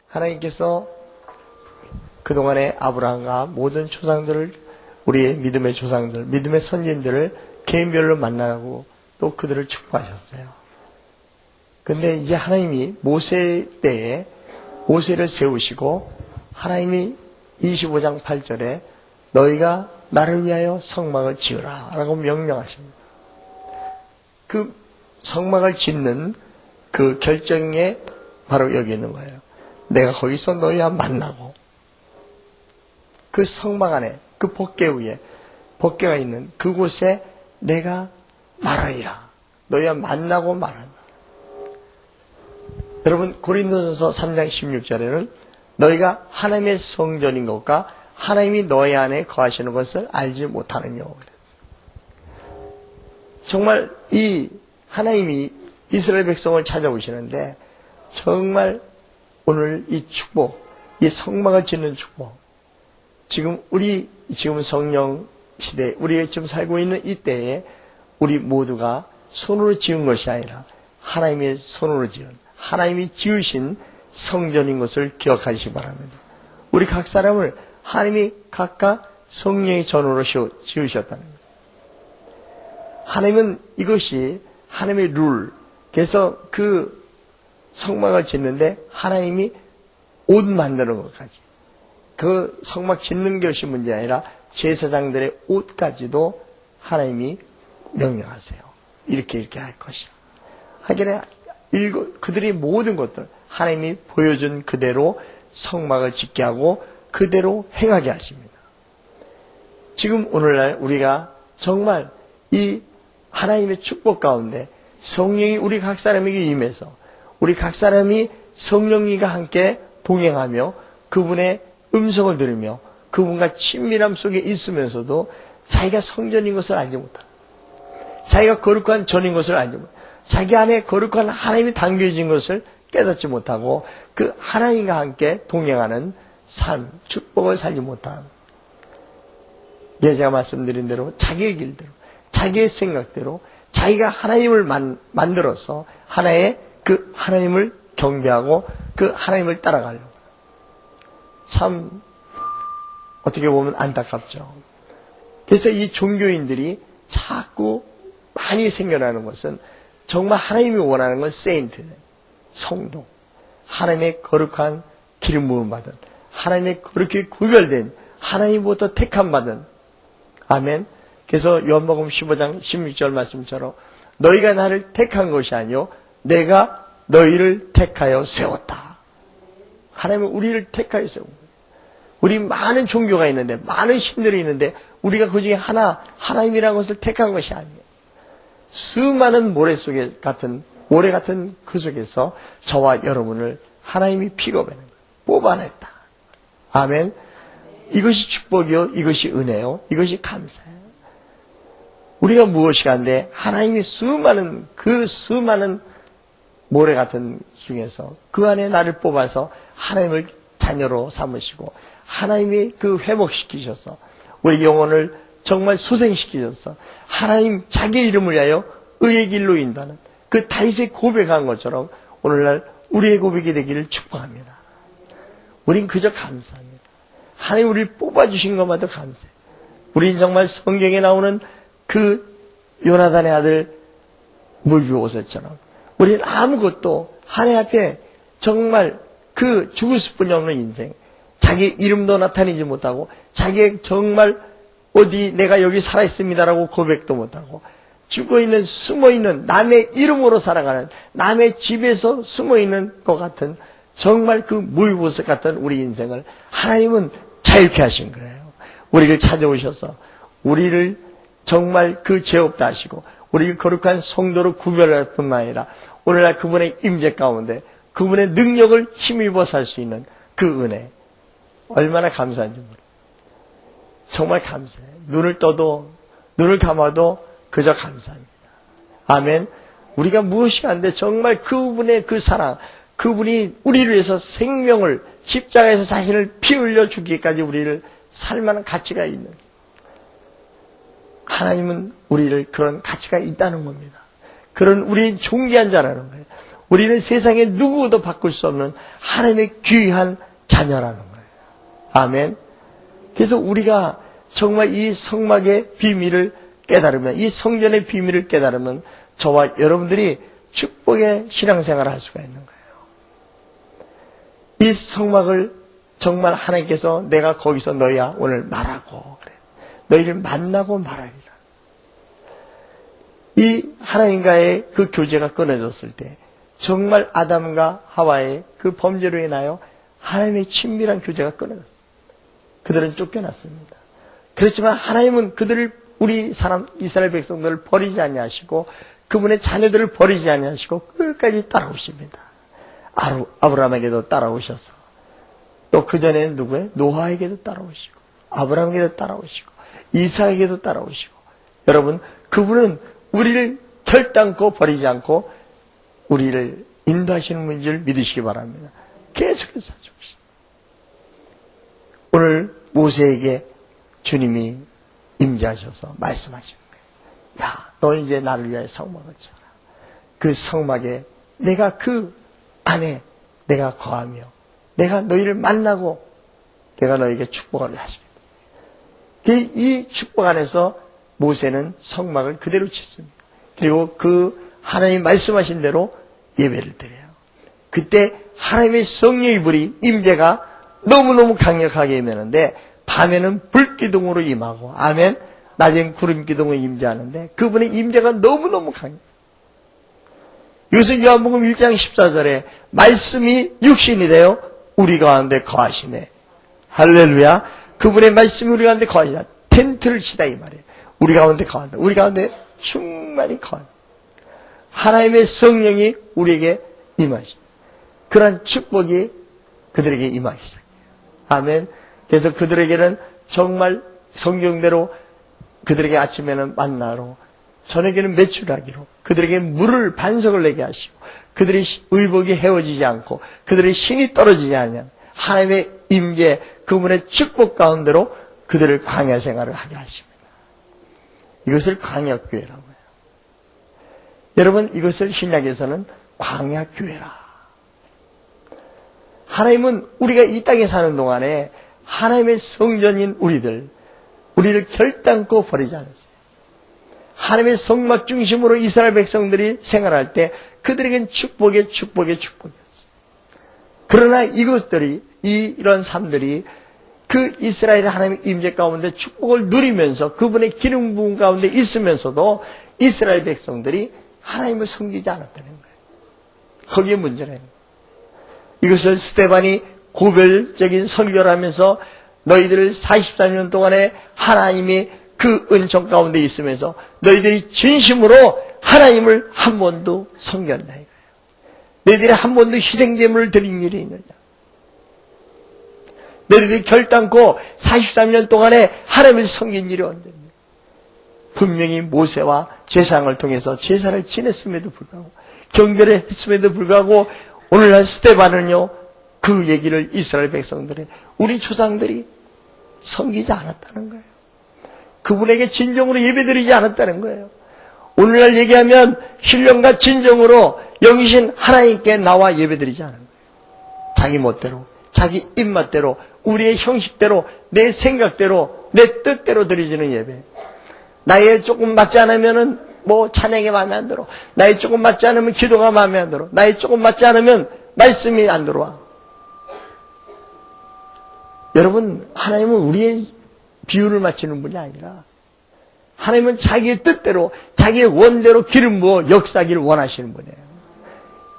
하나님께서 그동안에 아브라함과 모든 조상들을, 우리의 믿음의 조상들, 믿음의 선진들을 개인별로 만나고 또 그들을 축복하셨어요. 근데 이제 하나님이 모세 때에 모세를 세우시고 하나님이 25장 8절에 너희가 나를 위하여 성막을 지으라 라고 명령하십니다. 그 성막을 짓는 그 결정에 바로 여기 있는 거예요. 내가 거기서 너희와 만나고 그 성막 안에 그 법궤 위에 법궤가 있는 그곳에 내가 말하리라. 너희와 만나고 말한다. 여러분 고린도전서 3장 16절에는 너희가 하나님의 성전인 것과 하나님이 너희 안에 거하시는 것을 알지 못하느냐 그랬어요. 정말 이 하나님이 이스라엘 백성을 찾아오시는데 정말 오늘 이 축복, 이 성막을 짓는 축복, 지금 성령 시대, 우리가 지금 살고 있는 이 때에 우리 모두가 손으로 지은 것이 아니라 하나님의 손으로 지은, 하나님이 지으신 성전인 것을 기억하시기 바랍니다. 우리 각 사람을 하나님이 각각 성령의 전으로 지으셨다는 거예요. 하나님은 이것이 하나님의 룰, 그래서 그 성막을 짓는데 하나님이 옷 만드는 것까지, 그 성막 짓는 것이 문제 아니라 제사장들의 옷까지도 하나님이 명령하세요. 이렇게 할 것이다. 하긴 그들이 모든 것들 하나님이 보여준 그대로 성막을 짓게 하고 그대로 행하게 하십니다. 지금 오늘날 우리가 정말 이 하나님의 축복 가운데 성령이 우리 각 사람에게 임해서 우리 각 사람이 성령님과 함께 동행하며 그분의 음성을 들으며 그분과 친밀함 속에 있으면서도 자기가 성전인 것을 알지 못하고 자기가 거룩한 전인 것을 알지 못하고 자기 안에 거룩한 하나님이 담겨진 것을 깨닫지 못하고 그 하나님과 함께 동행하는 삶, 축복을 살지 못하는, 제가 말씀드린 대로 자기의 길대로 자기의 생각대로 자기가 하나님을 만들어서 하나의 그 하나님을 경배하고 그 하나님을 따라가려고. 참 어떻게 보면 안타깝죠. 그래서 이 종교인들이 자꾸 많이 생겨나는 것은 정말 하나님이 원하는 건 세인트, 성도, 하나님의 거룩한 기름 부음 받은, 하나님의 그렇게 구별된, 하나님부터 택함 받은. 아멘. 그래서 요한복음 15장 16절 말씀처럼 너희가 나를 택한 것이 아니요 내가 너희를 택하여 세웠다. 하나님은 우리를 택하여 세운 거예요. 우리 많은 종교가 있는데, 많은 신들이 있는데 우리가 그 중에 하나님이라는 것을 택한 것이 아니에요. 수많은 모래 같은 그 속에서 저와 여러분을 하나님이 픽업해낸 거예요. 뽑아냈다. 아멘. 이것이 축복이요, 이것이 은혜요, 이것이 감사예요. 우리가 무엇이 한데 하나님이 수많은 모래 같은 중에서 그 안에 나를 뽑아서 하나님을 자녀로 삼으시고 하나님이 그 회복시키셔서 우리 영혼을 정말 소생시키셔서 하나님 자기 이름을 위하여 의의 길로 인도하는 그 다윗의 고백한 것처럼 오늘날 우리의 고백이 되기를 축복합니다. 우린 그저 감사합니다. 하나님 우리를 뽑아주신 것만도 감사해요. 우린 정말 성경에 나오는 그 요나단의 아들 무비보셋처럼 우리는 아무것도 하나님 앞에 정말 그 죽을 수뿐이 없는 인생, 자기 이름도 나타내지 못하고 자기의 정말 어디 내가 여기 살아있습니다라고 고백도 못하고 죽어있는 숨어있는 남의 이름으로 살아가는 남의 집에서 숨어있는 것 같은 정말 그 무비보셋 같은 우리 인생을 하나님은 자유케 하신 거예요. 우리를 찾아오셔서 우리를 정말 그 죄 없다 하시고 우리를 거룩한 성도로 구별할 뿐만 아니라 오늘날 그분의 임재 가운데 그분의 능력을 힘입어 살 수 있는 그 은혜, 얼마나 감사한지 모르겠어요. 정말 감사해요. 눈을 떠도 눈을 감아도 그저 감사합니다. 아멘. 우리가 무엇이 안 돼 정말 그분의 그 사랑, 그분이 우리를 위해서 생명을 십자가에서 자신을 피 흘려 주기까지 우리를 살만한 가치가 있는, 하나님은 우리를 그런 가치가 있다는 겁니다. 그런 우리 존귀한 자라는 거예요. 우리는 세상에 누구도 바꿀 수 없는 하나님의 귀한 자녀라는 거예요. 아멘. 그래서 우리가 정말 이 성막의 비밀을 깨달으면, 이 성전의 비밀을 깨달으면 저와 여러분들이 축복의 신앙생활을 할 수가 있는 거예요. 이 성막을 정말 하나님께서 내가 거기서 너희야 오늘 말하고 그래. 너희를 만나고 말하리라. 이 하나님과의 그 교제가 끊어졌을 때 정말 아담과 하와의 그 범죄로 인하여 하나님의 친밀한 교제가 끊어졌습니다. 그들은 쫓겨났습니다. 그렇지만 하나님은 그들을, 우리 사람 이스라엘 백성들을 버리지 아니하시고 그분의 자녀들을 버리지 아니하시고 끝까지 따라오십니다. 아브라함에게도 따라오셔서 또 그전에는 누구예요? 노아에게도 따라오시고 아브라함에게도 따라오시고 이삭에게도 따라오시고, 여러분 그분은 우리를 결단코 버리지 않고 우리를 인도하시는 분인 줄 믿으시기 바랍니다. 계속해서 하시고 있습니다. 오늘 모세에게 주님이 임재하셔서 말씀하시는 거예요. 야, 너 이제 나를 위하여 성막을 지어라. 그 성막에 내가 그 안에 내가 거하며 내가 너희를 만나고 내가 너에게 축복을 하시겠다. 이 축복 안에서 모세는 성막을 그대로 짓습니다. 그리고 그 하나님 말씀하신 대로 예배를 드려요. 그때 하나님의 성령의 불이, 임재가 너무너무 강력하게 임하는데 밤에는 불기둥으로 임하고, 아멘, 낮엔 구름기둥으로 임재하는데 그분의 임재가 너무너무 강해요. 이것은 요한복음 1장 14절에 말씀이 육신이 되어 우리 가운데 거하시네. 할렐루야. 그분의 말씀이 우리 가운데 거하시다. 텐트를 치다 이 말이에요. 우리 가운데 거한다. 우리 가운데 충만히 거한다. 하나님의 성령이 우리에게 임하시다. 그러한 축복이 그들에게 임하기 시작해요. 아멘. 그래서 그들에게는 정말 성경대로 그들에게 아침에는 만나로, 저녁에는 메추라기로, 그들에게 물을 반석을 내게 하시고, 그들의 의복이 헤어지지 않고 그들의 신이 떨어지지 않는 하나님의 임재, 그분의 축복 가운데로 그들을 광야 생활을 하게 하십니다. 이것을 광야교회라고 해요. 여러분, 이것을 신약에서는 광야교회라. 하나님은 우리가 이 땅에 사는 동안에 하나님의 성전인 우리를 결단코 버리지 않았어요. 하나님의 성막 중심으로 이스라엘 백성들이 생활할 때 그들에겐 축복의 축복이었어요. 그러나 이것들이, 이런 삶들이 그 이스라엘의 하나님의 임재 가운데 축복을 누리면서 그분의 기름 부음 가운데 있으면서도 이스라엘 백성들이 하나님을 섬기지 않았다는 거예요. 거기에 문제는 거예요. 이것을 스데반이 고별적인 설교를 하면서 너희들 43년 동안에 하나님이 그 은총 가운데 있으면서 너희들이 진심으로 하나님을 한 번도 섬겼나 이거예요. 너희들이 한 번도 희생제물을 드린 일이 있느냐. 너희들이 결단코 43년 동안에 하나님을 섬긴 일이 언제냐. 분명히 모세와 제사장을 통해서 제사를 지냈음에도 불구하고 경배를 했음에도 불구하고 오늘날 스데반은요, 그 얘기를 이스라엘 백성들의, 우리 조상들이 섬기지 않았다는 거예요. 그분에게 진정으로 예배드리지 않았다는 거예요. 오늘날 얘기하면 신령과 진정으로 영이신 하나님께 나와 예배드리지 않은 거예요. 자기 멋대로, 자기 입맛대로, 우리의 형식대로, 내 생각대로, 내 뜻대로 드리지는 예배. 나의 조금 맞지 않으면은 찬양이 마음에 안 들어. 나의 조금 맞지 않으면 기도가 마음에 안 들어. 나의 조금 맞지 않으면 말씀이 안 들어와. 여러분, 하나님은 우리의 비율을 맞추는 분이 아니라 하나님은 자기의 뜻대로, 자기의 원대로 기름 부어 역사하기를 원하시는 분이에요.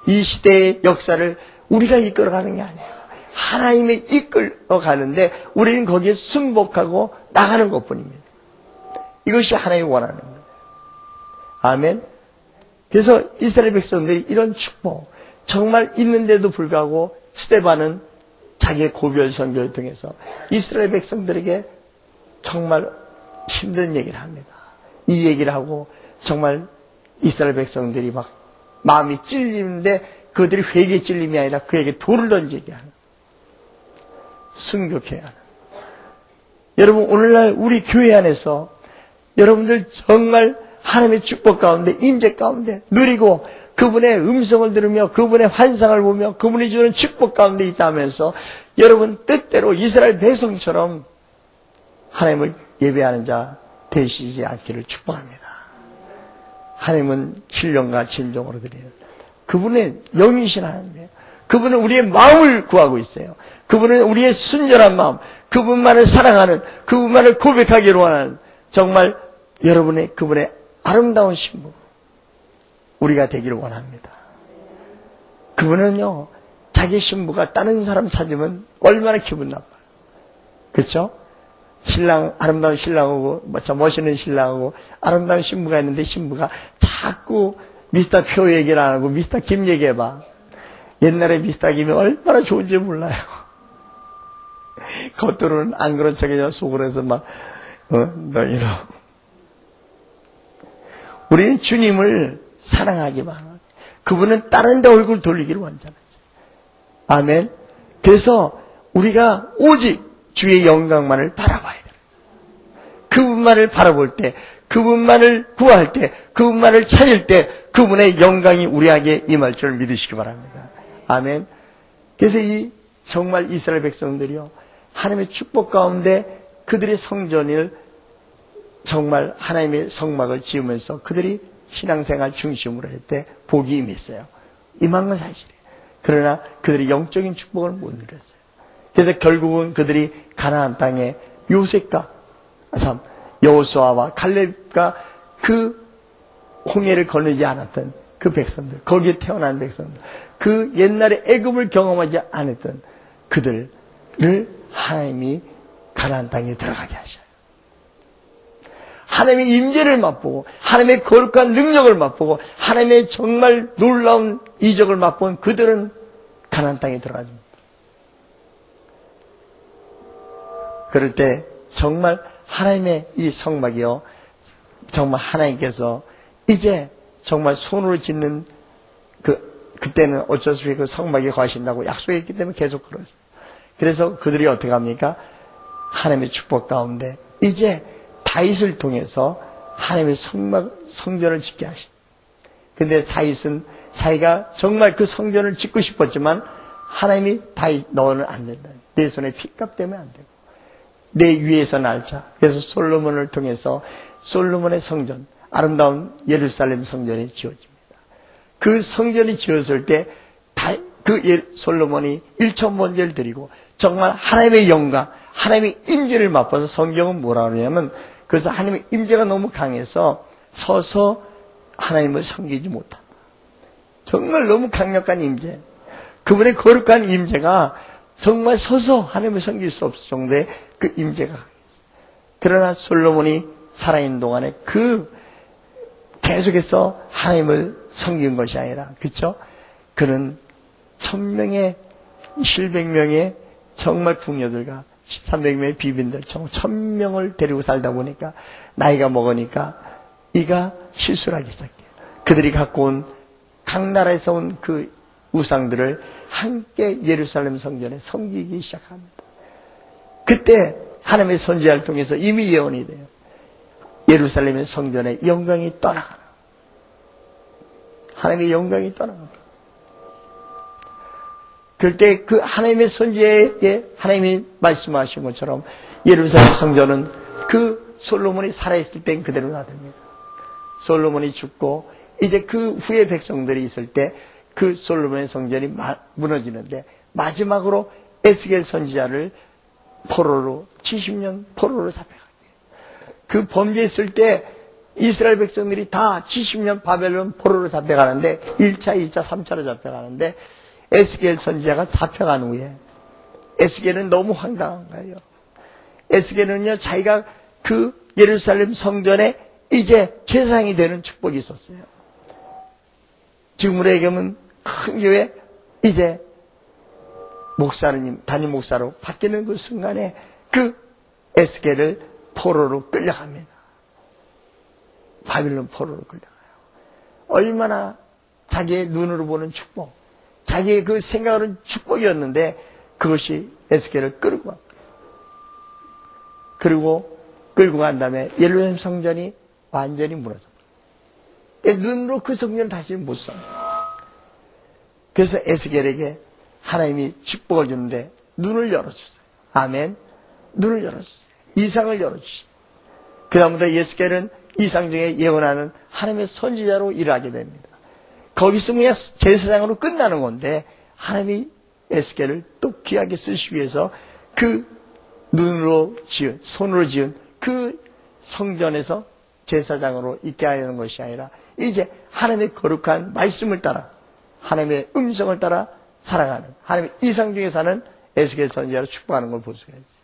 이 시대의 역사를 우리가 이끌어가는 게 아니에요. 하나님이 이끌어가는데 우리는 거기에 순복하고 나가는 것뿐입니다. 이것이 하나님이 원하는 거예요. 아멘. 그래서 이스라엘 백성들이 이런 축복 정말 있는데도 불구하고 스데반은 자기의 고별 선교를 통해서 이스라엘 백성들에게 정말 힘든 얘기를 합니다. 이 얘기를 하고 정말 이스라엘 백성들이 막 마음이 찔리는데 그들이 회개의 찔림이 아니라 그에게 돌을 던지게 하는, 순교케 하는. 여러분, 오늘날 우리 교회 안에서 여러분들 정말 하나님의 축복 가운데, 임재 가운데 누리고 그분의 음성을 들으며 그분의 환상을 보며 그분이 주는 축복 가운데 있다면서 여러분 뜻대로 이스라엘 백성처럼 하나님을 예배하는 자 되시지 않기를 축복합니다. 하나님은 신령과 진정으로 드려요. 그분의 영이신 하나님이에요. 그분은 우리의 마음을 구하고 있어요. 그분은 우리의 순전한 마음, 그분만을 사랑하는, 그분만을 고백하기로 하는 정말 여러분의 그분의 아름다운 신부 우리가 되기를 원합니다. 그분은요 자기 신부가 다른 사람 찾으면 얼마나 기분 나빠요. 그렇죠? 신랑, 아름다운 신랑하고 멋있는 신랑하고 아름다운 신부가 있는데 신부가 자꾸 미스터 표 얘기를 안 하고 미스터 김 얘기해봐. 옛날에 미스터 김이 얼마나 좋은지 몰라요. 겉으로는 안 그런 척이냐 속으로 해서 막 너 이러. 우리는 주님을 사랑하기만 하고 그분은 다른 데 얼굴 돌리기를 원하잖아요. 아멘. 그래서 우리가 오직 주의 영광만을 바라봐야 돼요. 그분만을 바라볼 때, 그분만을 구할 때, 그분만을 찾을 때 그분의 영광이 우리에게 임할 줄 믿으시기 바랍니다. 아멘. 그래서 이 정말 이스라엘 백성들이요 하나님의 축복 가운데 그들의 성전을 정말 하나님의 성막을 지으면서 그들이 신앙생활 중심으로 할 때 복이 임했어요. 임한 건 사실이에요. 그러나 그들이 영적인 축복을 못 누렸어요. 그래서 결국은 그들이 가나안 땅에 요셉과 여호수아와 갈렙과 그 홍해를 건너지 않았던 그 백성들, 거기에 태어난 백성들, 그 옛날에 애굽을 경험하지 않았던 그들을 하나님이 가나안 땅에 들어가게 하셔요. 하나님의 임재를 맛보고 하나님의 거룩한 능력을 맛보고 하나님의 정말 놀라운 이적을 맛본 그들은 가나안 땅에 들어가줍니다. 그럴 때 정말 하나님의 이 성막이요 정말 하나님께서 이제 정말 손으로 짓는 그때는 어쩔 수 없이 그 성막에 거하신다고 약속했기 때문에 계속 그러세요. 그래서 그들이 어떻게 합니까? 하나님의 축복 가운데 이제 다윗을 통해서 하나님의 성전을 짓게 하신. 근데 다윗은 자기가 정말 그 성전을 짓고 싶었지만 하나님이 다윗 너는 안 된다. 내 손에 피값 때문에 안 되고 내 위에서 날자. 그래서 솔로몬을 통해서 솔로몬의 성전, 아름다운 예루살렘 성전이 지어집니다. 그 성전이 지었을 때 솔로몬이 일천번제를 드리고 정말 하나님의 영광, 하나님의 임재를 맛봐서 성경은 뭐라 그러냐면 그래서 하나님의 임재가 너무 강해서 서서 하나님을 섬기지 못한다. 정말 너무 강력한 임재. 그분의 거룩한 임재가 정말 서서 하나님을 섬길 수 없을 정도의 그 임재가 강했어요. 그러나 솔로몬이 살아있는 동안에 계속해서 하나님을 섬긴 것이 아니라, 그렇죠? 그는 1000명의 700명의 정말 궁녀들과 300명의 비빈들, 1000명을 데리고 살다 보니까 나이가 먹으니까 이가 실수를 하기 시작해요. 그들이 갖고 온 각 나라에서 온 그 우상들을 함께 예루살렘 성전에 섬기기 시작합니다. 그때 하나님의 선지자를 통해서 이미 예언이 돼요. 예루살렘의 성전의 영광이 떠나가라. 하나님의 영광이 떠나가라. 그럴 때 그 하나님의 선지자에게 하나님이 말씀하신 것처럼 예루살렘 성전은 그 솔로몬이 살아있을 땐 그대로 놔둡니다. 솔로몬이 죽고 이제 그 후에 백성들이 있을 때 그 솔로몬의 성전이 무너지는데 마지막으로 에스겔 선지자를 포로로 70년 포로로 잡혀가게. 그 범죄했을 때 이스라엘 백성들이 다 70년 바벨론 포로로 잡혀가는데 1차, 2차, 3차로 잡혀가는데 에스겔 선지자가 잡혀간 후에 에스겔은 너무 황당한 거예요. 에스겔은요 자기가 그 예루살렘 성전에 이제 제사장이 되는 축복이 있었어요. 지금으로 얘기하면 큰 교회 이제 목사님, 담임 목사로 바뀌는 그 순간에 그 에스겔을 포로로 끌려갑니다. 바빌론 포로로 끌려가요. 얼마나 자기의 눈으로 보는 축복, 자기의 그 생각으로는 축복이었는데 그것이 에스겔을 끌고 갑니다. 그리고 끌고 간 다음에 예루살렘 성전이 완전히 무너집니다. 눈으로 그 성전을 다시 못 삽니다. 그래서 에스겔에게 하나님이 축복을 주는데 눈을 열어주세요. 아멘. 눈을 열어주세요. 이상을 열어주세요. 그 다음부터 에스겔은 이상 중에 예언하는 하나님의 선지자로 일하게 됩니다. 거기서 그냥 제사장으로 끝나는 건데 하나님이 에스겔을 또 귀하게 쓰시기 위해서 그 눈으로 지은, 손으로 지은 그 성전에서 제사장으로 있게 하려는 것이 아니라 이제 하나님의 거룩한 말씀을 따라 하나님의 음성을 따라 살아가는 하나님의 이상 중에 사는 에스겔 선지자로 축복하는 걸 볼 수가 있어요.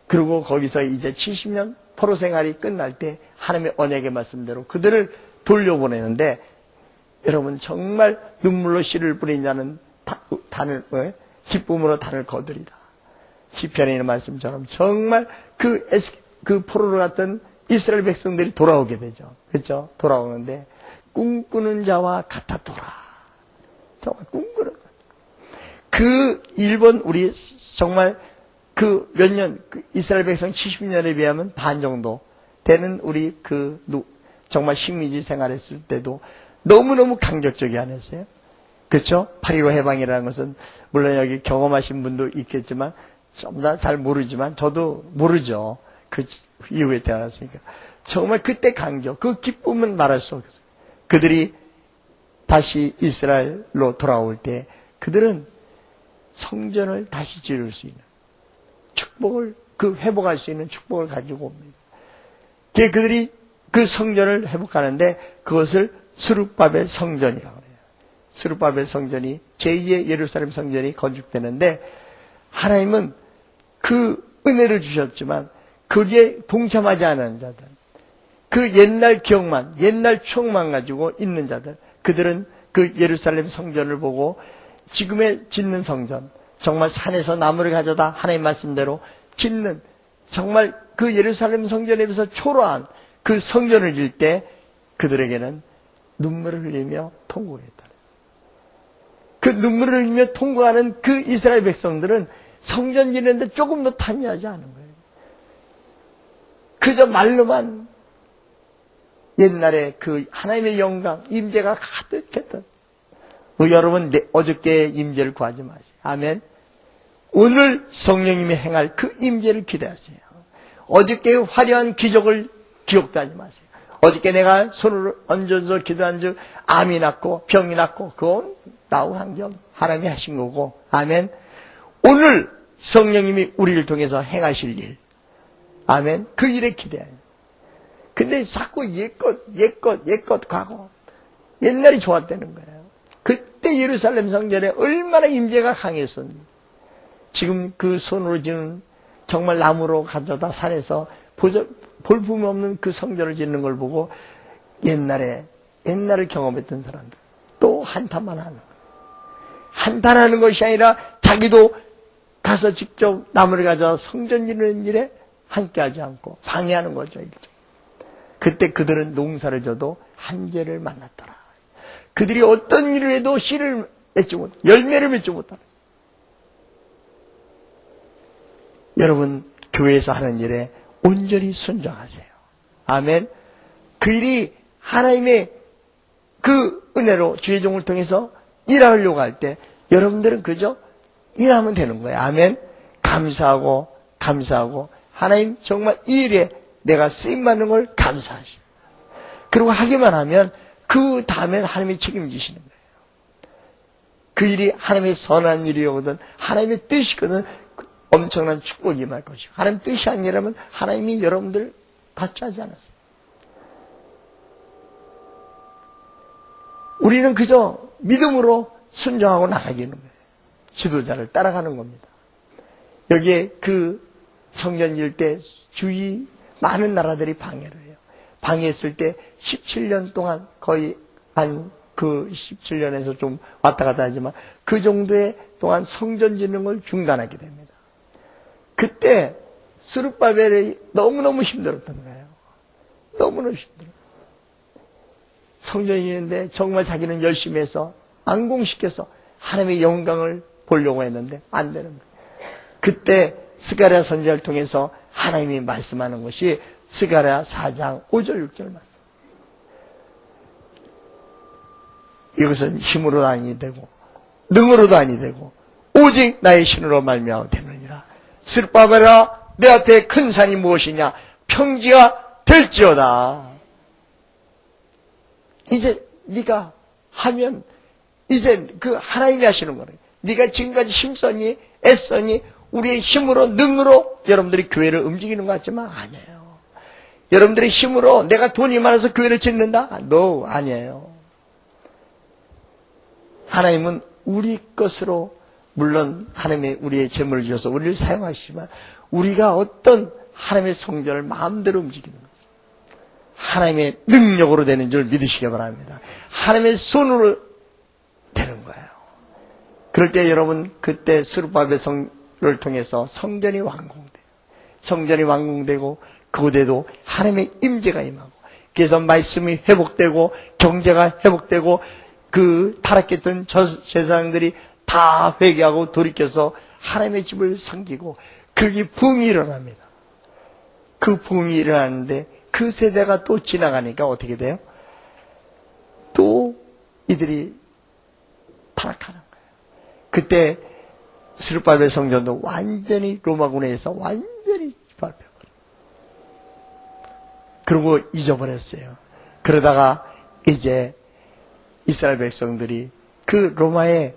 그리고 거기서 이제 70년 포로 생활이 끝날 때 하나님의 언약의 말씀대로 그들을 돌려보내는데 여러분 정말 눈물로 씨를 뿌린 자는 기쁨으로 단을 거두리라. 시편에 있는 말씀처럼 정말 그 포로로 갔던 이스라엘 백성들이 돌아오게 되죠. 그렇죠? 돌아오는데 꿈꾸는 자와 같았더라. 정말 꿈꾸는 것. 그 일본 우리 정말 그 몇 년 이스라엘 백성 70년에 비하면 반 정도 되는 우리 정말 식민지 생활했을 때도 너무너무 강격적이 아니었어요? 그렇죠? 8.15 해방이라는 것은 물론 여기 경험하신 분도 있겠지만 좀 다 잘 모르지만 저도 모르죠. 그 이후에 태어났으니까. 정말 그때 강격, 그 기쁨은 말할 수 없어요. 그들이 다시 이스라엘로 돌아올 때 그들은 성전을 다시 지을 수 있는 축복을, 회복할 수 있는 축복을 가지고 옵니다. 그들이 그 성전을 회복하는데 그것을 스룹바벨 성전이라고 해요. 스룹바벨 성전이 제2의 예루살렘 성전이 건축되는데 하나님은 그 은혜를 주셨지만 거기에 동참하지 않은 자들, 그 옛날 기억만, 옛날 추억만 가지고 있는 자들, 그들은 그 예루살렘 성전을 보고 지금의 짓는 성전, 정말 산에서 나무를 가져다 하나님 말씀대로 짓는 정말 그 예루살렘 성전에 비해서 초라한 그 성전을 질 때 그들에게는 눈물을 흘리며 통곡했다. 그 눈물을 흘리며 통곡하는 그 이스라엘 백성들은 성전 짓는데 조금 더 탐미하지 않은 거예요. 그저 말로만 옛날에 그 하나님의 영광, 임재가 가득했던 여러분 어저께의 임재를 구하지 마세요. 아멘. 오늘 성령님이 행할 그 임재를 기대하세요. 어저께의 화려한 기적을 기억도 하지 마세요. 어저께 내가 손을 얹어서 기도한 즉 암이 낫고 병이 낫고 그건 나하고 상관 하나님이 하신 거고 아멘. 오늘 성령님이 우리를 통해서 행하실 일 아멘. 그 일에 기대해요. 근데 자꾸 옛것 가고 옛날이 좋았다는 거예요. 그때 예루살렘 성전에 얼마나 임재가 강했었는지 지금 그 손으로 지은 정말 나무로 가져다 산에서 볼품 없는 그 성전을 짓는 걸 보고 옛날을 경험했던 사람들 또 한탄만 하는 거예요. 한탄하는 것이 아니라 자기도 가서 직접 나무를 가져다 성전 짓는 일에 함께하지 않고 방해하는 거죠. 그때 그들은 농사를 져도 한재를 만났더라. 그들이 어떤 일을 해도 씨를 맺지 못, 열매를 맺지 못하는. 여러분 교회에서 하는 일에 온전히 순종하세요. 아멘. 그 일이 하나님의 그 은혜로 주의 종을 통해서 일하려고 할 때 여러분들은 그저 일하면 되는 거예요. 아멘. 감사하고 하나님 정말 이 일에 내가 쓰임받는 걸 감사하시고 그리고 하기만 하면 그 다음엔 하나님이 책임지시는 거예요. 그 일이 하나님의 선한 일이거든 하나님의 뜻이거든 엄청난 축복이 임할 것이고 하나님 뜻이 아니라면 하나님이 여러분들 받지 하지 않았어요. 우리는 그저 믿음으로 순종하고 나가기는 거예요. 지도자를 따라가는 겁니다. 여기에 그 성전 질 때 주위 많은 나라들이 방해를 해요. 방해했을 때 17년 동안 거의 한 그 17년에서 좀 왔다 갔다 하지만 그 정도의 동안 성전 짓는 걸 중단하게 됩니다. 그때 스룹바벨이 너무너무 힘들었던 거예요. 너무너무 힘들어요. 성전이 있는데 정말 자기는 열심히 해서 안공시켜서 하나님의 영광을 보려고 했는데 안 되는 거예요. 그때 스가랴 선지자를 통해서 하나님이 말씀하는 것이 스가랴 4장 5절 6절 말씀. 이것은 힘으로 다니게 되고 능으로도 아니 되고 오직 나의 신으로 말미암아 되느니라. 스룹바벨아, 내 앞에 큰 산이 무엇이냐? 평지가 될지어다. 이제 네가 하면 이제 그 하나님이 하시는 거예요. 네가 지금까지 힘쓰니 애쓰니 우리의 힘으로 능으로 여러분들이 교회를 움직이는 것 같지만 아니에요. 여러분들의 힘으로 내가 돈이 많아서 교회를 짓는다? No, 아니에요. 하나님은 우리 것으로 물론 하나님의 우리의 재물을 주셔서 우리를 사용하시지만 우리가 어떤 하나님의 성전을 마음대로 움직이는 거예요. 하나님의 능력으로 되는 줄 믿으시기 바랍니다. 하나님의 손으로 되는 거예요. 그럴 때 여러분 그때 스룹바벨 성을 통해서 성전이 완공돼요. 성전이 완공되고 그곳에도 하나님의 임재가 임하고 그래서 말씀이 회복되고 경제가 회복되고 그 타락했던 제사장들이 다 회개하고 돌이켜서 하나님의 집을 섬기고 거기 부흥이 일어납니다. 그 부흥이 일어나는데 그 세대가 또 지나가니까 어떻게 돼요? 또 이들이 타락하는 거예요. 그때 스룹바벨 성전도 완전히 로마군에 의해서 완전히 밟혀버려요. 그러고 잊어버렸어요. 그러다가 이제 이스라엘 백성들이 그 로마의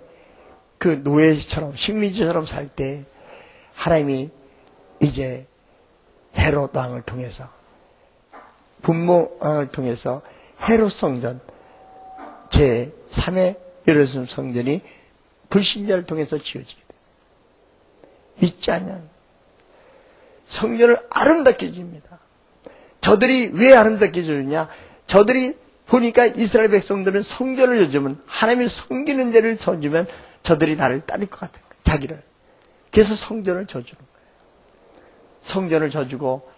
그 노예처럼 식민지처럼 살 때 하나님이 이제 헤롯 왕을 통해서 분모 왕을 통해서 헤롯 성전 제3의 예루살렘 성전이 불신자를 통해서 지어지게 돼요. 믿지 않으면 성전을 아름답게 지습니다. 저들이 왜 아름답게 지었냐? 저들이 보니까 이스라엘 백성들은 성전을 져주면 하나님이 섬기는 데를 져주면 저들이 나를 따를 것 같은 거예요. 자기를. 그래서 성전을 져주는 거예요. 성전을 져주고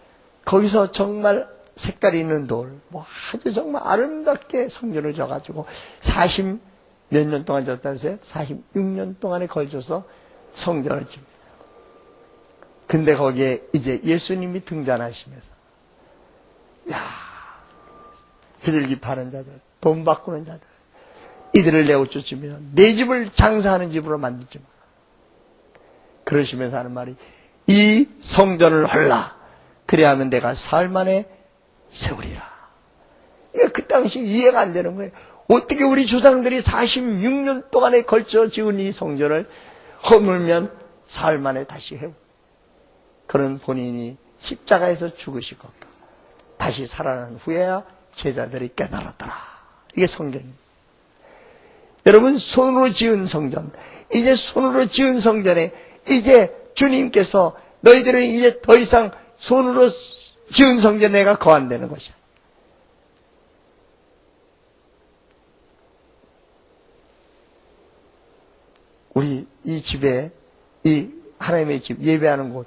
거기서 정말 색깔이 있는 돌, 뭐 아주 정말 아름답게 성전을 져가지고 40 몇 년 동안 졌다면서요? 46년 동안에 걸쳐서 성전을 집니다. 근데 거기에 이제 예수님이 등장하시면서 야, 비둘기 파는 자들, 돈 바꾸는 자들 이들을 내어 쫓으면 내 집을 장사하는 집으로 만들지 마. 그러시면서 하는 말이 이 성전을 헐라. 그래야하면 내가 사흘 만에 세우리라. 이게 그 당시 이해가 안 되는 거예요. 어떻게 우리 조상들이 46년 동안에 걸쳐 지은 이 성전을 허물면 사흘 만에 다시 해오. 그런 본인이 십자가에서 죽으시고 다시 살아난 후에야 제자들이 깨달았더라. 이게 성전입니다. 여러분 손으로 지은 성전, 이제 손으로 지은 성전에 이제 주님께서 너희들은 이제 더 이상 손으로 지은 성전에 내가 거한다는 것이야. 우리 이 집에 이 하나님의 집 예배하는 곳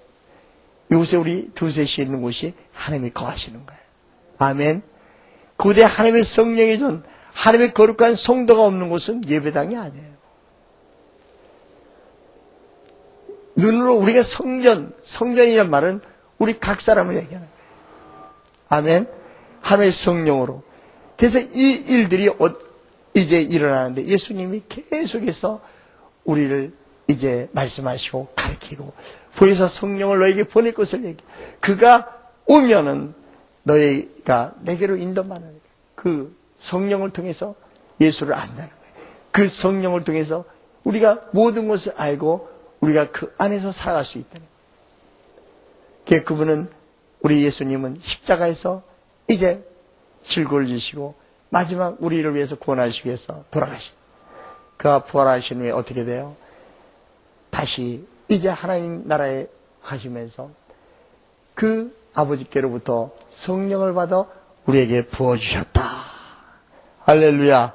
이곳에 우리 두셋이 있는 곳이 하나님이 거하시는 거예요. 아멘. 그곳에 하나님의 성령의 전 하나님의 거룩한 성도가 없는 곳은 예배당이 아니에요. 눈으로 우리가 성전이란 말은 우리 각 사람을 얘기하는 거예요. 아멘. 하나님의 성령으로. 그래서 이 일들이 이제 일어나는데 예수님이 계속해서 우리를 이제 말씀하시고 가르치고 보혜사 성령을 너에게 보낼 것을 얘기해. 그가 오면은 너희가 내게로 인도받는 그 성령을 통해서 예수를 안다는 거예요. 그 성령을 통해서 우리가 모든 것을 알고 우리가 그 안에서 살아갈 수 있다는 거예요. 그분은 우리 예수님은 십자가에서 이제 질고를 지시고 마지막 우리를 위해서 구원하시기 위해서 돌아가신. 그가 부활하신 후에 어떻게 돼요? 다시 이제 하나님 나라에 가시면서 그 아버지께로부터 성령을 받아 우리에게 부어주셨다. 할렐루야.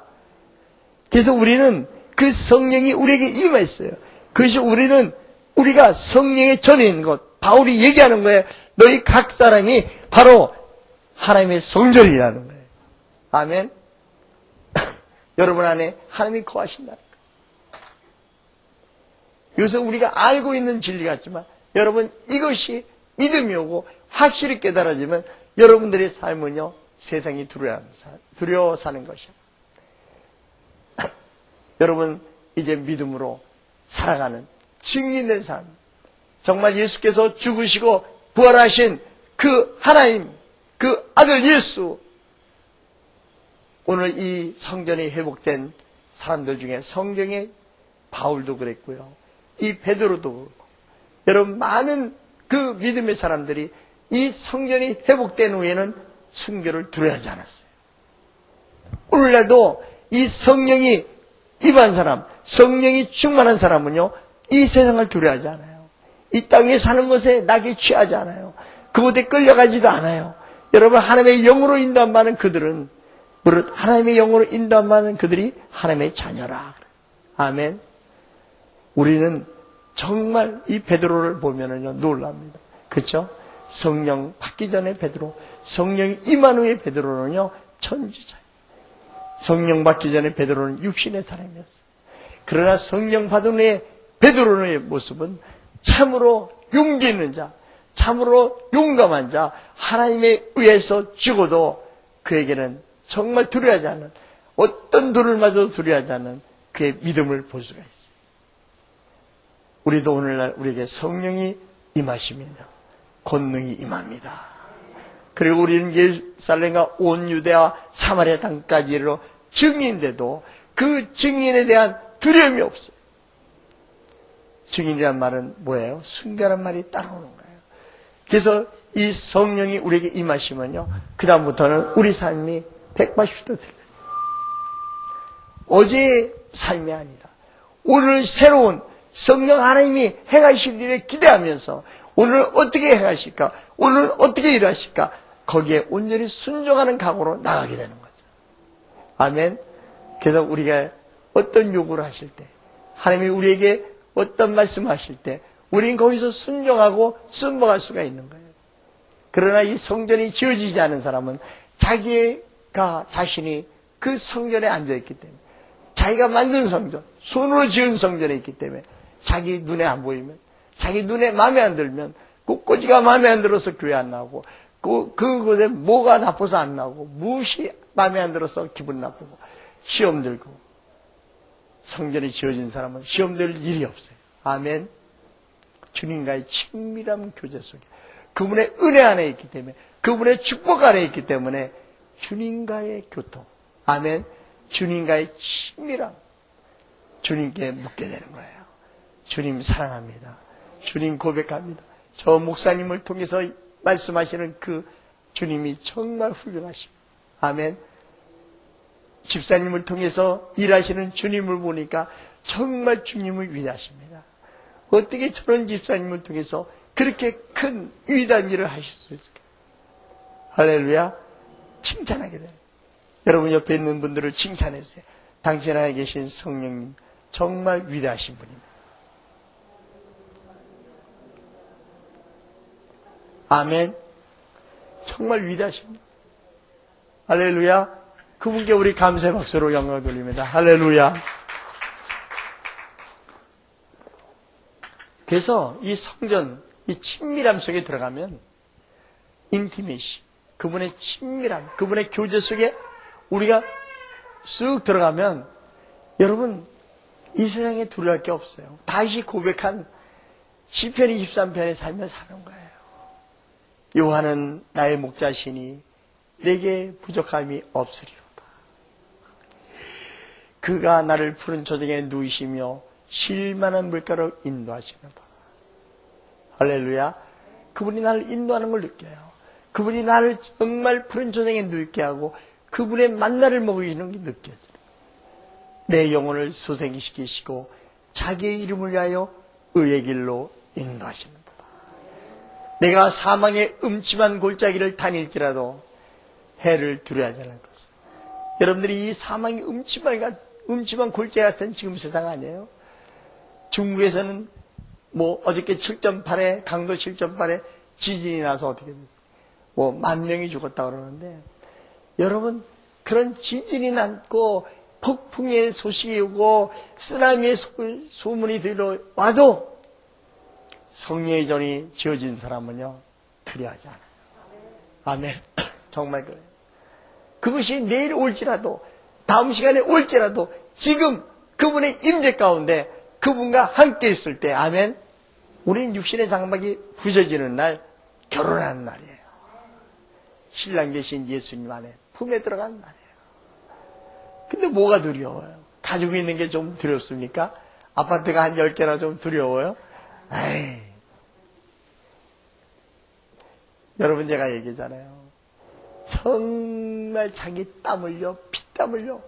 그래서 우리는 그 성령이 우리에게 임했어요. 그것이 우리가 성령의 전에 있는 것. 바울이 얘기하는 거예요. 너희 각 사람이 바로 하나님의 성전이라는 거예요. 아멘. 여러분 안에 하나님이 거하신다. 여기서 우리가 알고 있는 진리 같지만 여러분 이것이 믿음이 오고 확실히 깨달아지면 여러분들의 삶은요 세상이 두려워 사는 것이야. 여러분 이제 믿음으로 살아가는 증인된 사람, 정말 예수께서 죽으시고 부활하신 그 하나님, 그 아들 예수, 오늘 이 성전이 회복된 사람들 중에 성경에 바울도 그랬고요, 이 베드로도 그렇고, 여러분 많은 그 믿음의 사람들이 이 성전이 회복된 후에는 순교를 두려워하지 않았어요. 오늘날도 이 성령이 임한 사람, 성령이 충만한 사람은요, 이 세상을 두려워하지 않아요. 이 땅에 사는 것에 낙에 취하지 않아요. 그곳에 끌려가지도 않아요. 여러분, 하나님의 영으로 인도함받는 그들은, 무릇 하나님의 영으로 인도함받는 그들이 하나님의 자녀라. 아멘. 우리는 정말 이 베드로를 보면은요, 놀랍니다. 그렇죠? 성령 받기 전에 베드로, 성령이 임한 후에 베드로는요, 천지자예요. 성령 받기 전에 베드로는 육신의 사람이었어요. 그러나 성령 받은 후에 베드로의 모습은 참으로 용기 있는 자, 참으로 용감한 자, 하나님에 의해서 죽어도 그에게는 정말 두려워하지 않는, 어떤 돌을 맞아도 두려워하지 않는 그의 믿음을 볼 수가 있어요. 우리도 오늘날 우리에게 성령이 임하십니다. 권능이 임합니다. 그리고 우리는 예루살렘과 온 유대와 사마리아 땅까지 이르러 증인인데도 그 증인에 대한 두려움이 없어요. 증인이란 말은 뭐예요? 순교란 말이 따라오는 거예요. 그래서 이 성령이 우리에게 임하시면요, 그 다음부터는 우리 삶이 180도 틀려요. 어제의 삶이 아니라 오늘 새로운 성령 하나님이 행하실 일에 기대하면서 오늘 어떻게 행하실까? 오늘 어떻게 일하실까? 거기에 온전히 순종하는 각오로 나가게 되는 거죠. 아멘. 그래서 우리가 어떤 요구를 하실 때, 하나님이 우리에게 어떤 말씀하실 때 우리는 거기서 순종하고 순복할 수가 있는 거예요. 그러나 이 성전이 지어지지 않은 사람은 자기가 자신이 그 성전에 앉아있기 때문에, 자기가 만든 성전, 손으로 지은 성전에 있기 때문에 자기 눈에 안 보이면, 자기 눈에 마음에 안 들면, 꽃꽂이가 마음에 안 들어서 교회 안 나오고, 그곳에 뭐가 나빠서 안 나오고, 무엇이 마음에 안 들어서 기분 나쁘고, 시험 들고. 성전이 지어진 사람은 시험 들 일이 없어요. 아멘. 주님과의 친밀한 교제 속에, 그분의 은혜 안에 있기 때문에, 그분의 축복 안에 있기 때문에 주님과의 교통, 아멘. 주님과의 친밀함, 주님께 묻게 되는 거예요. 주님 사랑합니다. 주님 고백합니다. 저 목사님을 통해서 말씀하시는 그 주님이 정말 훌륭하십니다. 아멘. 집사님을 통해서 일하시는 주님을 보니까 정말 주님은 위대하십니다. 어떻게 저런 집사님을 통해서 그렇게 큰 위대한 일을 하실 수 있을까요? 할렐루야. 칭찬하게 돼요. 여러분 옆에 있는 분들을 칭찬해 주세요. 당신 안에 계신 성령님 정말 위대하신 분입니다. 아멘. 정말 위대하십니다. 할렐루야. 그분께 우리 감사의 박수로 영광을 돌립니다. 할렐루야. 그래서 이 성전, 이 친밀함 속에 들어가면 인티메시, 그분의 친밀함, 그분의 교제 속에 우리가 쑥 들어가면 여러분 이 세상에 두려워할 게 없어요. 다시 고백한 시편 23편의 삶을 사는 거예요. 여호와는 나의 목자시니 내게 부족함이 없으리로다. 그가 나를 푸른 초정에 누이시며 쉴만한 물가로 인도하시는 바. 할렐루야. 그분이 나를 인도하는 걸 느껴요. 그분이 나를 정말 푸른 초정에 누이게 하고 그분의 만나를 먹이시는 게 느껴져요. 내 영혼을 소생시키시고 자기의 이름을 위하여 의의 길로 인도하시는 바. 내가 사망의 음침한 골짜기를 다닐지라도 해를 두려워하지 않을 것을. 여러분들이 이 사망의 음침한 골짜기 같은 지금 세상 아니에요? 중국에서는 어저께 7.8에 강도 7.8에 지진이 나서 어떻게 됐어요? 10,000명이 죽었다 그러는데, 여러분 그런 지진이 났고 폭풍의 소식이 오고 쓰나미의 소문이 들어와도 성령의 전이 지어진 사람은요 두려워하지 않아요. 아멘. 정말 그래요. 그것이 내일 올지라도, 다음 시간에 올지라도 지금 그분의 임재 가운데 그분과 함께 있을 때, 아멘, 우리는 육신의 장막이 부서지는 날 결혼하는 날이에요. 신랑 계신 예수님 안에 품에 들어간 날이에요. 근데 뭐가 두려워요? 가지고 있는 게 좀 두렵습니까? 아파트가 한 10개나 좀 두려워요? 에이. 여러분, 제가 얘기잖아요. 정말 자기 땀 흘려, 피땀 흘려.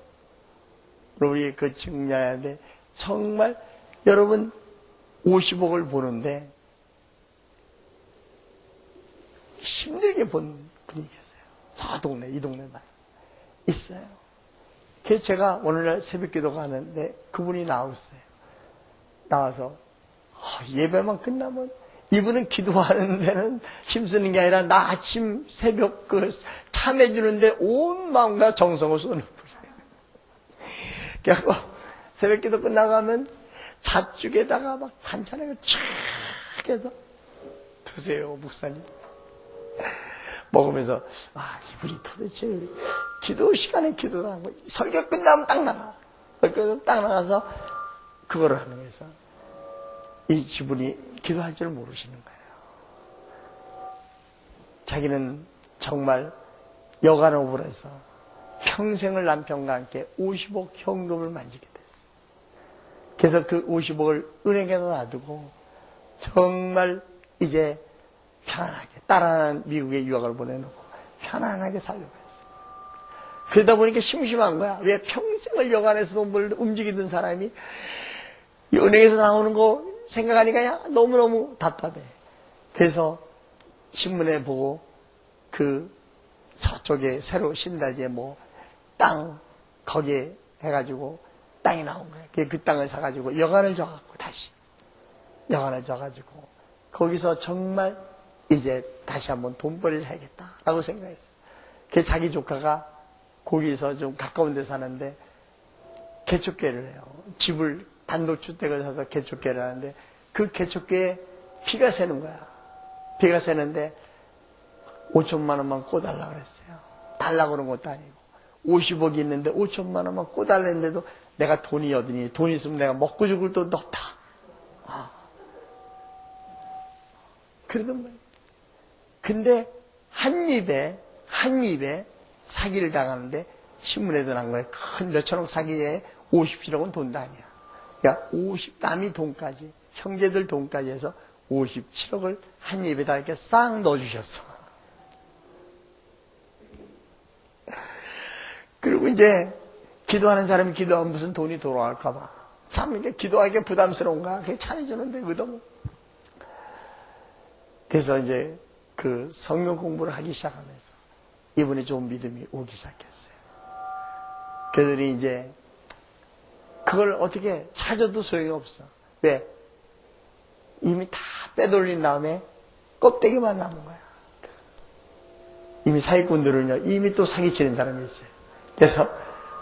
우리 그 증량하는데, 정말 여러분 50억을 보는데, 힘들게 본 분이 계세요. 저 동네, 이 동네만 있어요. 그래서 제가 오늘날 새벽 기도 가는데 그분이 나왔어요. 나와서 예배만 끝나면 이분은 기도하는 데는 힘쓰는 게 아니라 나 아침 새벽 그 참해주는데 온 마음과 정성을 쏘는 분이에요. 그래서 새벽 기도 끝나가면 잣죽에다가 막 반찬을 쫙 해서 드세요, 목사님. 먹으면서 이분이 도대체 기도 시간에 기도를 하고 설교 끝나면 딱 나가. 설교 딱 나가서 그거를 하는 거예요. 이 지분이 기도할 줄 모르시는 거예요. 자기는 정말 여간업을 해서 평생을 남편과 함께 50억 현금을 만지게 됐어요. 그래서 그 50억을 은행에 놔두고 정말 이제 편안하게 딸 하나는 미국에 유학을 보내놓고 편안하게 살려고 했어요. 그러다 보니까 심심한 거야. 왜 평생을 여간에서 돈 벌 움직이던 사람이 이 은행에서 나오는 거 생각하니까 너무너무 답답해. 그래서 신문에 보고 그 저쪽에 새로 신다지에 뭐 땅 거기에 해가지고 땅이 나온 거예요. 그 땅을 사가지고 여간을 져갖고 다시 여간을 져가지고 거기서 정말 이제 다시 한번 돈벌이를 해야겠다라고 생각했어요. 그래서 자기 조카가 거기서 좀 가까운 데 사는데 개척교회를 해요. 집을 단독주택을 사서 개척교회를 하는데 그 개척교회에 비가 새는 거야. 비가 새는데 5천만 원만 꿔달라 그랬어요. 달라고 그런 것도 아니고 50억이 있는데 5천만 원만 꿔달랬는데도 내가 돈이 어디니? 돈 있으면 내가 먹고 죽을 돈도 없다. 그러던 말이에요. 근데 한 입에 사기를 당하는데 신문에도 난 거예요. 큰 몇천억 사기에 57억은 돈도 아니야. 그러니까 남이 돈까지 형제들 돈까지 해서 57억을 한 입에다 이렇게 싹 넣어주셨어. 그리고 이제 기도하는 사람이 기도하면 무슨 돈이 돌아갈까봐 참 이게 기도하기가 부담스러운가? 그게 차려주는데 의도고. 그래서 이제 그 성경 공부를 하기 시작하면서 이분이 좀 믿음이 오기 시작했어요. 그들이 이제 그걸 어떻게 찾아도 소용이 없어. 왜? 이미 다 빼돌린 다음에 껍데기만 남은 거야. 이미 사기꾼들은요, 이미 또 사기치는 사람이 있어요. 그래서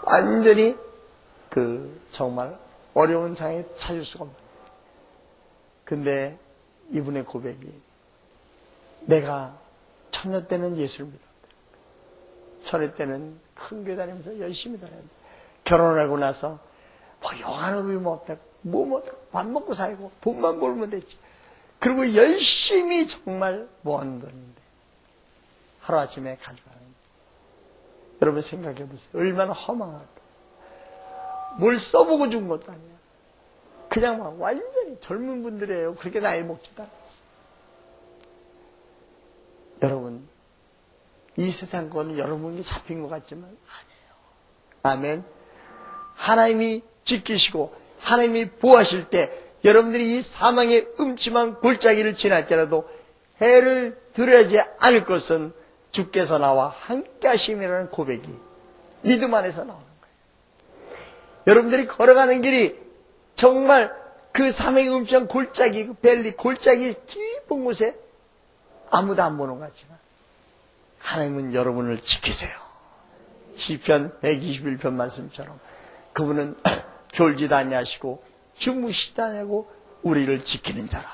완전히 정말 어려운 상황에 찾을 수가 없는 거예요. 근데 이분의 고백이 내가 처녀 때는 예수를 믿었대. 처녀 때는 큰 교회 다니면서 열심히 다녔는데 결혼하고 나서 영한업이 못하고 밥 먹고 살고 돈만 벌면 됐지. 그리고 열심히 정말 모은 돈인데 하루아침에 가져가는 거예요. 여러분 생각해 보세요. 얼마나 허망할까. 뭘 써보고 준 것도 아니야. 그냥 막 완전히 젊은 분들이에요. 그렇게 나이 먹지도 않았어요. 여러분, 이 세상 거는 여러분이 잡힌 것 같지만 아니에요. 아멘. 하나님이 지키시고 하나님이 보호하실 때 여러분들이 이 사망의 음침한 골짜기를 지날 때라도 해를 들어야지 않을 것은 주께서 나와 함께 하심이라는 고백이 믿음 안에서 나오는 거예요. 여러분들이 걸어가는 길이 정말 그 사망의 음침한 골짜기, 그 벨리 골짜기 깊은 곳에 아무도 안 보는 것 같지만 하나님은 여러분을 지키세요. 시편 121편 말씀처럼 그분은 졸지도 아니하시고 주무시지도 아니하고 우리를 지키는 자라.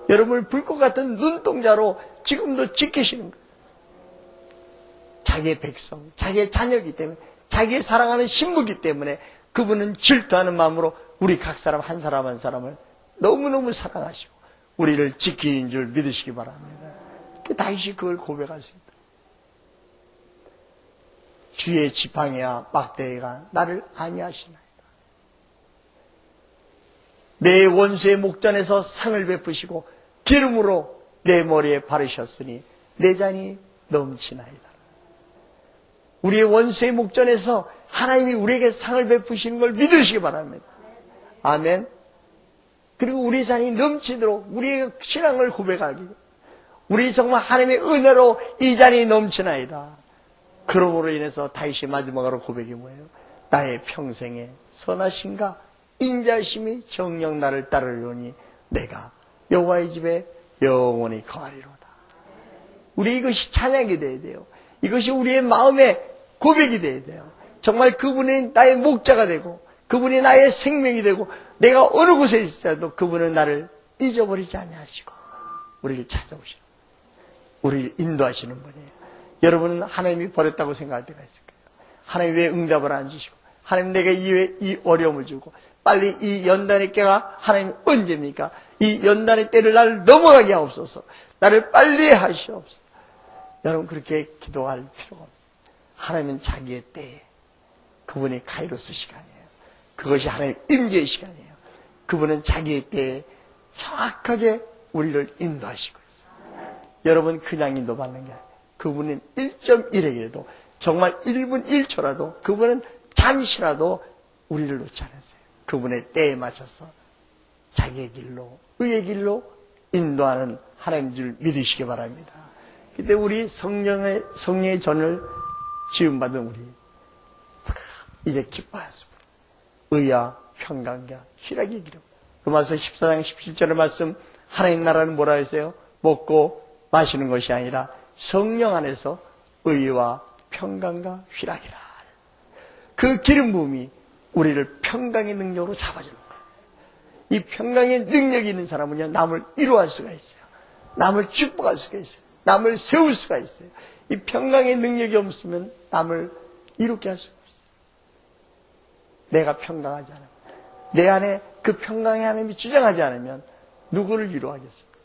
여러분을 불꽃 같은 눈동자로 지금도 지키시는 거예요. 자기의 백성, 자기의 자녀이기 때문에, 자기의 사랑하는 신부이기 때문에 그분은 질투하는 마음으로 우리 각 사람 한 사람 한 사람을 너무너무 사랑하시고 우리를 지키는 줄 믿으시기 바랍니다. 다윗이 그걸 고백할 수 있다. 주의 지팡이와 막대기가 나를 안위하시나이다. 내 원수의 목전에서 상을 베푸시고 기름으로 내 머리에 바르셨으니 내 잔이 넘치나이다. 우리의 원수의 목전에서 하나님이 우리에게 상을 베푸시는 걸 믿으시기 바랍니다. 아멘. 그리고 우리 잔이 넘치도록 우리의 신앙을 고백하기, 우리 정말 하나님의 은혜로 이 잔이 넘치나이다. 그러므로 인해서 다윗이 마지막으로 고백이 뭐예요? 나의 평생에 선하신가 인자심이 정녕 나를 따르려니 내가 여호와의 집에 영원히 거하리로다. 우리 이것이 찬양이 돼야 돼요. 이것이 우리의 마음의 고백이 돼야 돼요. 정말 그분이 나의 목자가 되고 그분이 나의 생명이 되고 내가 어느 곳에 있어도 그분은 나를 잊어버리지 아니하시고 우리를 찾아오시는, 우리를 인도하시는 분이에요. 여러분은 하나님이 버렸다고 생각할 때가 있을 거예요. 하나님 왜 응답을 안 주시고 하나님 내게 이 어려움을 주고 빨리 이 연단의 때가 하나님 언제입니까? 이 연단의 때를 나를 넘어가게 하옵소서. 나를 빨리 하시옵소서. 여러분 그렇게 기도할 필요가 없어요. 하나님은 자기의 때에 그분이 카이로스 시간이에요. 그것이 하나님의 임재의 시간이에요. 그분은 자기의 때에 정확하게 우리를 인도하시고 있어요. 여러분 그냥 인도받는 게 아니에요. 그분은 1.1에게도 정말 1분 1초라도 그분은 잠시라도 우리를 놓지 않으세요. 그분의 때에 맞춰서 자기의 길로, 의의 길로 인도하는 하나님인 줄 믿으시기 바랍니다. 그때 우리 성령의 전을 지음받은 우리 이제 기뻐하십니다. 의와 평강과 희락의 기름. 로마서 14장 17절의 말씀, 하나님 나라는 뭐라 했어요? 먹고 마시는 것이 아니라 성령 안에서 의와 평강과 희락이라. 그 기름 부음이 우리를 평강의 능력으로 잡아주는 거예요. 이 평강의 능력이 있는 사람은요, 남을 이루할 수가 있어요. 남을 축복할 수가 있어요. 남을 세울 수가 있어요. 이 평강의 능력이 없으면 남을 이롭게 할 수가 없어요. 내가 평강하지 않으면, 내 안에 그 평강의 하나님이 주장하지 않으면 누구를 위로하겠습니까?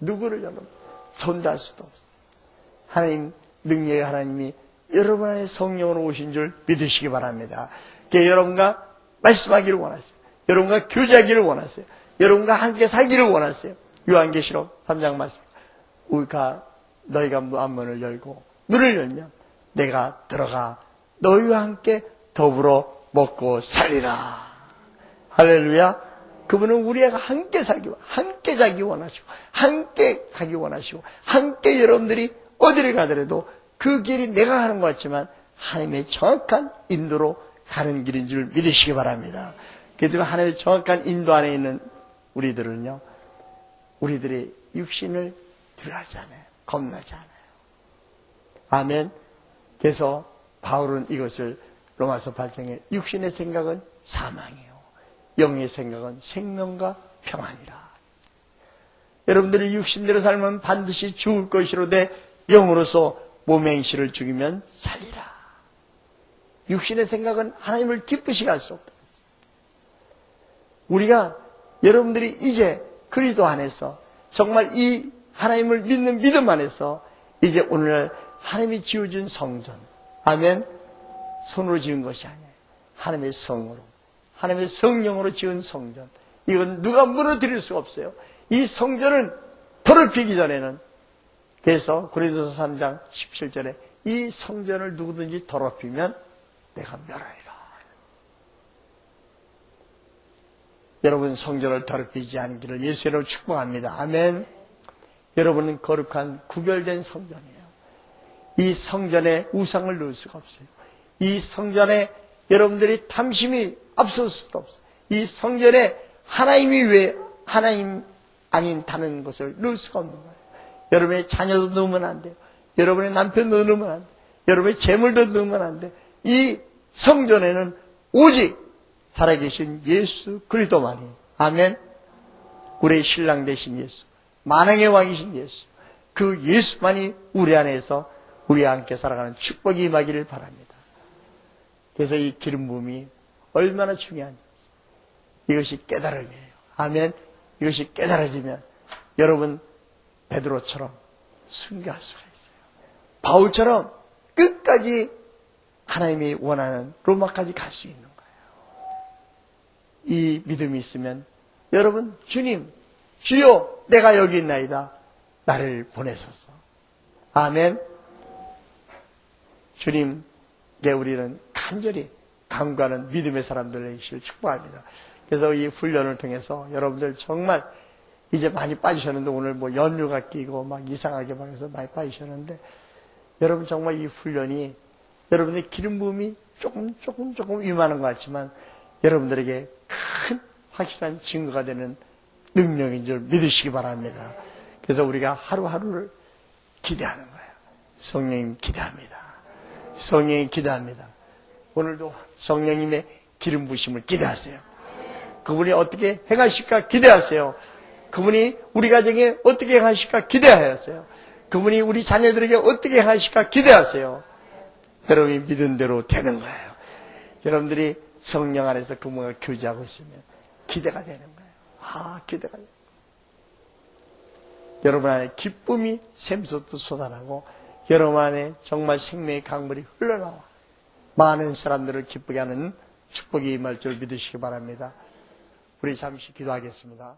누구를 여러분 전도할 수도 없어요. 하나님 능력의 하나님이 여러분 안에 성령으로 오신 줄 믿으시기 바랍니다. 여러분과 말씀하기를 원하세요. 여러분과 교제하기를 원하세요. 여러분과 함께 살기를 원하세요. 요한계시록 3장 말씀, 너희가 문을 열고 문을 열면 내가 들어가 너희와 함께 더불어 먹고 살리라. 할렐루야. 그분은 우리가 함께 살기, 함께 자기 원하시고, 함께 가기 원하시고, 함께 여러분들이 어디를 가더라도 그 길이 내가 가는 것 같지만 하나님의 정확한 인도로 가는 길인 줄 믿으시기 바랍니다. 그래도 하나님의 정확한 인도 안에 있는 우리들은요, 우리들의 육신을 두려워하지 않아요. 겁나지 않아요. 아멘. 그래서 바울은 이것을 로마서 8장에 육신의 생각은 사망이에요. 영의 생각은 생명과 평안이라. 여러분들이 육신대로 살면 반드시 죽을 것이로되 영으로서 몸의 행실을 죽이면 살리라. 육신의 생각은 하나님을 기쁘시게 할 수 없다. 우리가 여러분들이 이제 그리스도 안에서 정말 이 하나님을 믿는 믿음 안에서 이제 오늘 하나님이 지어준 성전, 아멘, 손으로 지은 것이 아니에요. 하나님의 성으로, 하나님의 성령으로 지은 성전. 이건 누가 무너뜨릴 수가 없어요. 이 성전은 더럽히기 전에는, 그래서 고린도서 3장 17절에 이 성전을 누구든지 더럽히면 내가 멸하리라. 여러분 성전을 더럽히지 않기를 예수 이름으로 축복합니다. 아멘. 여러분은 거룩한 구별된 성전이에요. 이 성전에 우상을 넣을 수가 없어요. 이 성전에 여러분들이 탐심이 앞설 수도 없어요. 이 성전에 하나님이 왜 하나님 아닌 다른 것을 넣을 수가 없는 거예요. 여러분의 자녀도 넣으면 안 돼요. 여러분의 남편도 넣으면 안 돼요. 여러분의 재물도 넣으면 안 돼요. 이 성전에는 오직 살아계신 예수 그리스도만이, 아멘, 우리의 신랑 되신 예수, 만왕의 왕이신 예수, 그 예수만이 우리 안에서 우리와 함께 살아가는 축복이 임하기를 바랍니다. 그래서 이 기름 부음이 얼마나 중요한지. 이것이 깨달음이에요. 아멘. 이것이 깨달아지면 여러분 베드로처럼 순교할 수가 있어요. 바울처럼 끝까지 하나님이 원하는 로마까지 갈 수 있는 거예요. 이 믿음이 있으면 여러분 주님, 주여 내가 여기 있나이다. 나를 보내소서. 아멘. 주님께 우리는 간절히 간구하는 믿음의 사람들 되시길 축복합니다. 그래서 이 훈련을 통해서 여러분들 정말 이제 많이 빠지셨는데 오늘 뭐 연류가 끼고 막 이상하게 막 해서 많이 빠지셨는데 여러분 정말 이 훈련이 여러분의 기름 부음이 조금 위험한 것 같지만 여러분들에게 큰 확실한 증거가 되는 능력인 줄 믿으시기 바랍니다. 그래서 우리가 하루하루를 기대하는 거예요. 성령님 기대합니다. 성령님 기대합니다. 오늘도 성령님의 기름 부으심을 기대하세요. 그분이 어떻게 행하실까 기대하세요. 그분이 우리 가정에 어떻게 행하실까 기대하세요. 그분이 우리 자녀들에게 어떻게 행하실까 기대하세요. 여러분이 믿은 대로 되는 거예요. 여러분들이 성령 안에서 그분과 교제하고 있으면 기대가 되는 거예요. 기대가 돼요. 여러분 안에 기쁨이 샘솟듯 쏟아나고 여러분 안에 정말 생명의 강물이 흘러나와 많은 사람들을 기쁘게 하는 축복이 임할 줄 믿으시기 바랍니다. 우리 잠시 기도하겠습니다.